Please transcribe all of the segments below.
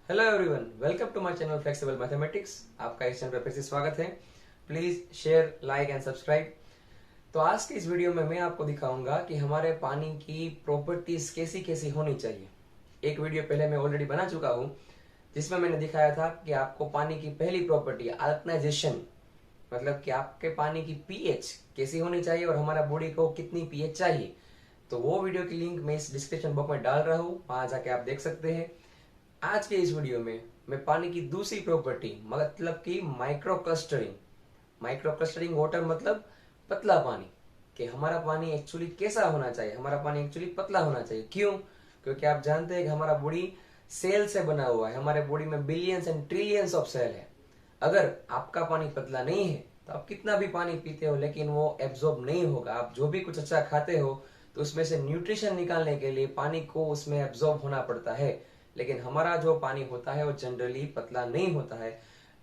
Hello everyone, welcome to my channel flexible mathematics. आपका इस channel पर फिर से स्वागत है। Please share, like and subscribe. तो आज की इस वीडियो में मैं आपको दिखाऊंगा कि हमारे पानी की प्रॉपर्टीज कैसी कैसी होनी चाहिए। एक वीडियो पहले मैं ऑलरेडी बना चुका हूं जिसमें मैंने दिखाया था कि आपको पानी की पहली प्रॉपर्टी अल्कनाइजेशन, मतलब कि आपके पानी की पीएच कैसी होनी चाहिए और हमारा बॉडी को कितनी पीएच चाहिए। तो वो वीडियो की लिंक मैं इस डिस्क्रिप्शन बॉक्स में डाल रहा हूँ, वहां जाके आप देख सकते हैं। आज के इस वीडियो में मैं पानी की दूसरी प्रॉपर्टी मतलब कि माइक्रो क्लस्टरिंग वाटर मतलब पतला पानी, कि हमारा पानी एक्चुअली कैसा होना चाहिए। हमारा पानी एक्चुअली पतला होना चाहिए। क्यों? क्योंकि आप जानते हैं कि हमारा बॉडी सेल से बना हुआ है। हमारे बॉडी में billions and trillions of cell है। अगर आपका पानी पतला नहीं है तो आप कितना भी पानी पीते हो लेकिन वो एब्जॉर्ब नहीं होगा। आप जो भी कुछ अच्छा खाते हो तो उसमें से न्यूट्रिशन निकालने के लिए पानी को उसमें एब्जॉर्ब होना पड़ता है। लेकिन हमारा जो पानी होता है वो जनरली पतला नहीं होता है,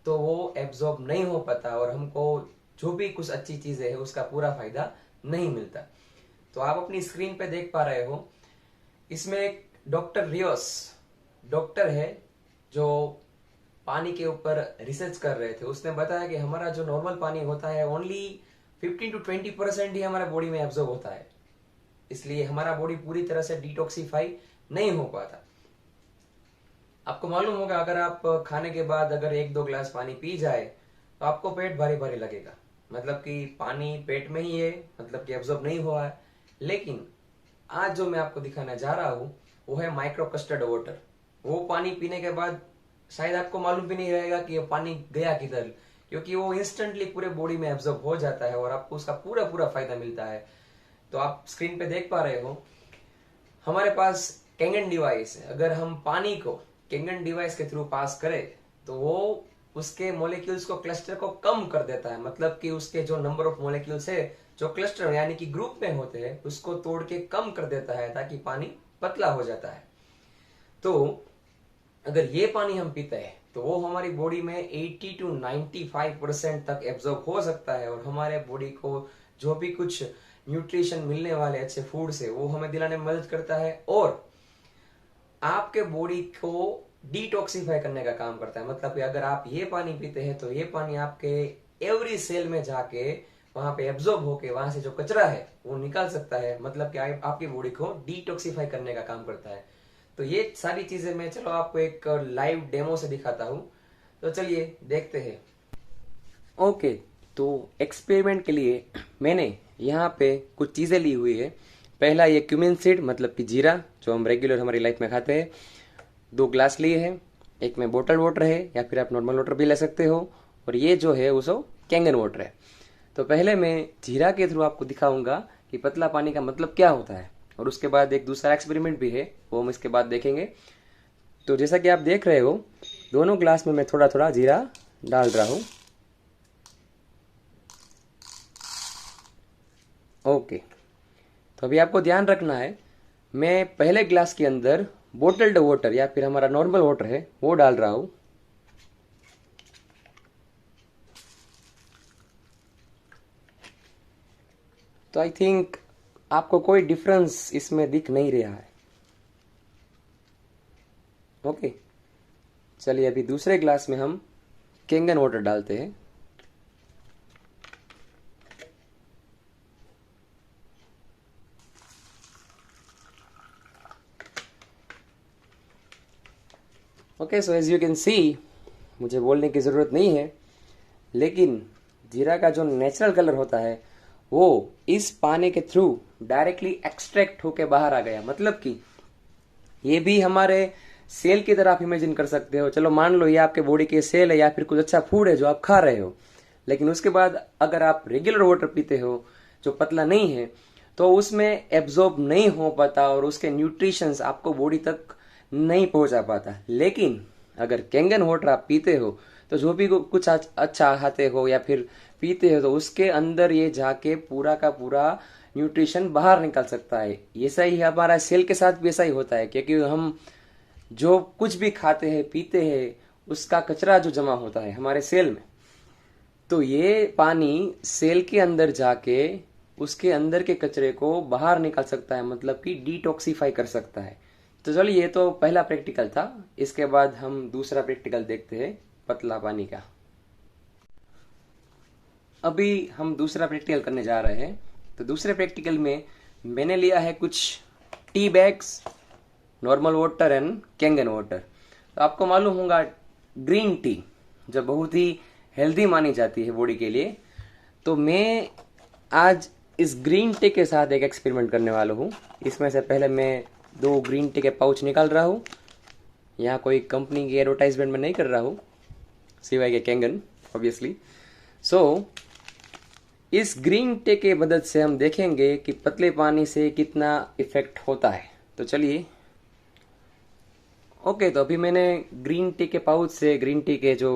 तो वो एब्जॉर्ब नहीं हो पाता और हमको जो भी कुछ अच्छी चीजें है उसका पूरा फायदा नहीं मिलता। तो आप अपनी स्क्रीन पे देख पा रहे हो, इसमें एक डॉक्टर रियोस डॉक्टर है जो पानी के ऊपर रिसर्च कर रहे थे। उसने बताया कि हमारा जो नॉर्मल पानी होता है ओनली 15 to 20% ही हमारे बॉडी में एब्जॉर्ब होता है। इसलिए हमारा बॉडी पूरी तरह से डिटॉक्सिफाई नहीं हो पाता। आपको मालूम होगा, अगर आप खाने के बाद अगर 1-2 ग्लास पानी पी जाए तो आपको पेट भारी भारी लगेगा, मतलब कि पानी पेट में ही है, मतलब कि एब्जॉर्ब नहीं हुआ है। लेकिन आज जो मैं आपको दिखाने जा रहा हूं वो है माइक्रो कस्टर्ड वाटर। वो पानी पीने के बाद शायद आपको मालूम भी नहीं रहेगा कि ये पानी गया किधर, क्योंकि वो इंस्टेंटली पूरे बॉडी में एब्जॉर्ब हो जाता है और आपको उसका पूरा पूरा फायदा मिलता है। तो आप स्क्रीन पे देख पा रहे हो, हमारे पास कैंगन डिवाइस है। अगर हम पानी को कैंगन डिवाइस के थ्रू पास करें तो वो उसके मॉलिक्यूल्स को, क्लस्टर को कम कर देता है। मतलब कि उसके जो नंबर ऑफ मॉलिक्यूल्स है जो क्लस्टर यानी कि ग्रुप में होते हैं उसको तोड़ के कम कर देता है, ताकि पानी पतला हो जाता है। तो अगर ये पानी हम पीते हैं तो वो हमारी बॉडी में 80 to 95% तक एब्जॉर्ब हो सकता है और हमारे बॉडी को जो भी कुछ न्यूट्रिशन मिलने वाले अच्छे फूड से वो हमें दिलाने में मदद करता है और आपके बॉडी को डिटॉक्सिफाई करने का काम करता है। मतलब कि अगर आप ये पानी पीते हैं तो ये पानी आपके एवरी सेल में जाके वहां पे एब्जॉर्ब होके वहां से जो कचरा है वो निकाल सकता है। मतलब कि आपकी बॉडी को डिटॉक्सिफाई करने का काम करता है। तो ये सारी चीजें मैं चलो आपको एक लाइव डेमो से दिखाता हूँ। तो चलिए देखते हैं। ओके, तो एक्सपेरिमेंट के लिए मैंने यहाँ पे कुछ चीजें ली हुई है। पहला ये क्यूमिन सीड मतलब कि जीरा, जो हम रेगुलर हमारी लाइफ में खाते हैं। 2 ग्लास लिए हैं। एक में बोटल वाटर है या फिर आप नॉर्मल वाटर भी ले सकते हो, और ये जो है वो कैंगन वाटर है। तो पहले मैं जीरा के थ्रू आपको दिखाऊंगा कि पतला पानी का मतलब क्या होता है, और उसके बाद एक दूसरा एक्सपेरिमेंट भी है वो हम इसके बाद देखेंगे। तो जैसा कि आप देख रहे हो, दोनों ग्लास में मैं थोड़ा थोड़ा जीरा डाल रहा हूँ। ओके, तो अभी आपको ध्यान रखना है, मैं पहले ग्लास के अंदर बोटल्ड वाटर या फिर हमारा नॉर्मल वाटर है वो डाल रहा हूं। तो आई थिंक आपको कोई डिफरेंस इसमें दिख नहीं रहा है। ओके, चलिए अभी दूसरे ग्लास में हम कैंगन वाटर डालते हैं। Okay, so as you can see, मुझे बोलने की ज़रूरत नहीं है, लेकिन जीरा का जो नेचुरल कलर होता है वो इस पानी के थ्रू डायरेक्टली एक्सट्रैक्ट होके बाहर आ गया। मतलब कि ये भी हमारे सेल की तरह आप इमेजिन कर सकते हो। चलो मान लो ये आपके बॉडी के सेल है या फिर कुछ अच्छा फूड है जो आप खा रहे हो, लेकिन उसके बाद अगर आप रेगुलर वाटर पीते हो जो पतला नहीं है तो उसमें एब्जॉर्ब नहीं हो पाता और उसके न्यूट्रिशंस आपको बॉडी तक नहीं पहुंचा पाता। लेकिन अगर कैंगन वाटर आप पीते हो तो जो भी कुछ अच्छा खाते हो या फिर पीते हो तो उसके अंदर ये जाके पूरा का पूरा न्यूट्रिशन बाहर निकल सकता है। ऐसा ही हमारा सेल के साथ भी ऐसा ही होता है, क्योंकि हम जो कुछ भी खाते हैं पीते हैं उसका कचरा जो जमा होता है हमारे सेल में, तो ये पानी सेल के अंदर जाके उसके अंदर के कचरे को बाहर निकाल सकता है, मतलब कि डिटॉक्सिफाई कर सकता है। तो चलिए, ये तो पहला प्रैक्टिकल था। इसके बाद हम दूसरा प्रैक्टिकल देखते हैं पतला पानी का। अभी हम दूसरा प्रैक्टिकल करने जा रहे हैं। तो दूसरे प्रैक्टिकल में मैंने लिया है कुछ tea bags, normal water and Kangen water. तो आपको मालूम होगा ग्रीन टी जो बहुत ही हेल्दी मानी जाती है बॉडी के लिए। तो मैं आज इस ग्रीन टी के साथ एक एक्सपेरिमेंट करने वाला हूँ। इसमें से पहले मैं 2 ग्रीन टी के पाउच निकाल रहा हूँ। यहाँ कोई कंपनी की एडवर्टाइजमेंट में नहीं कर रहा हूँ, सिवाय के कैंगन ऑब्वियसली। सो इस ग्रीन टी के मदद से हम देखेंगे कि पतले पानी से कितना इफेक्ट होता है। तो चलिए, ओके। तो अभी मैंने ग्रीन टी के पाउच से ग्रीन टी के जो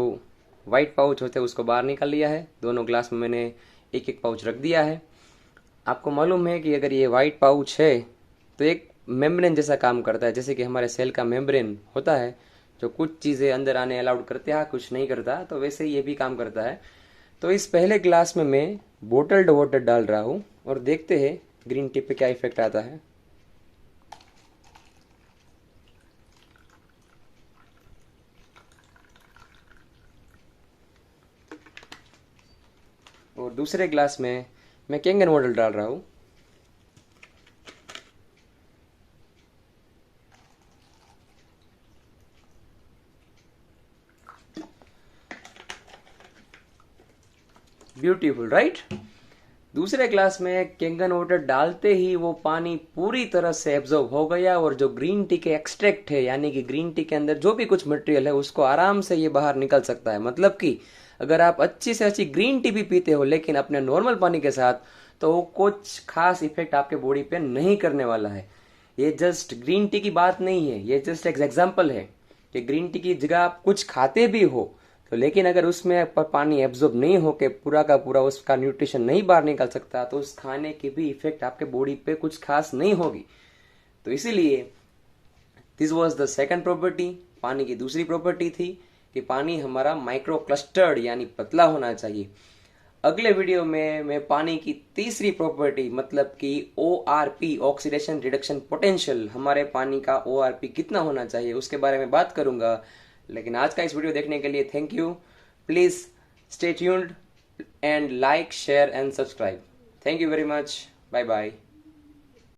वाइट पाउच होते हैं उसको बाहर निकाल लिया है। दोनों ग्लास में मैंने एक एक पाउच रख दिया है। आपको मालूम है कि अगर ये वाइट पाउच है तो एक मेम्ब्रेन जैसा काम करता है, जैसे कि हमारे सेल का मेम्ब्रेन होता है जो कुछ चीज़ें अंदर आने अलाउड करते हैं, कुछ नहीं करता, तो वैसे ही ये भी काम करता है। तो इस पहले ग्लास में मैं बोटल्ड वाटर डाल रहा हूँ और देखते हैं ग्रीन टी पे क्या इफेक्ट आता है। और दूसरे ग्लास में मैं कैंगन वाटर डाल रहा हूँ। Beautiful, right. दूसरे ग्लास में कैंगन वाटर डालते ही वो पानी पूरी तरह से एब्जॉर्ब हो गया और जो ग्रीन टी के एक्सट्रैक्ट है, यानी कि ग्रीन टी के अंदर जो भी कुछ मटेरियल है, उसको आराम से ये बाहर निकल सकता है। मतलब कि अगर आप अच्छी से अच्छी ग्रीन टी भी पीते हो लेकिन अपने नॉर्मल पानी के साथ, तो वो कुछ खास इफेक्ट आपके बॉडी पे नहीं करने वाला है। ये जस्ट ग्रीन टी की बात नहीं है, ये जस्ट एक एग्जाम्पल है कि ग्रीन टी की जगह आप कुछ खाते भी हो तो लेकिन अगर उसमें पानी एब्जॉर्ब नहीं होके पूरा का पूरा उसका न्यूट्रिशन नहीं बाहर निकल सकता, तो उस खाने की भी इफेक्ट आपके बॉडी पे कुछ खास नहीं होगी। तो इसीलिए this was the second property. पानी की दूसरी प्रॉपर्टी थी कि पानी हमारा माइक्रो क्लस्टर्ड यानी पतला होना चाहिए। अगले वीडियो में मैं पानी की तीसरी प्रॉपर्टी मतलब कि ORP, ऑक्सीडेशन रिडक्शन पोटेंशियल, हमारे पानी का ORP कितना होना चाहिए, उसके बारे में बात करूंगा। लेकिन आज का इस वीडियो देखने के लिए thank you. Please stay tuned and like, share and subscribe. Thank you very much. Bye bye.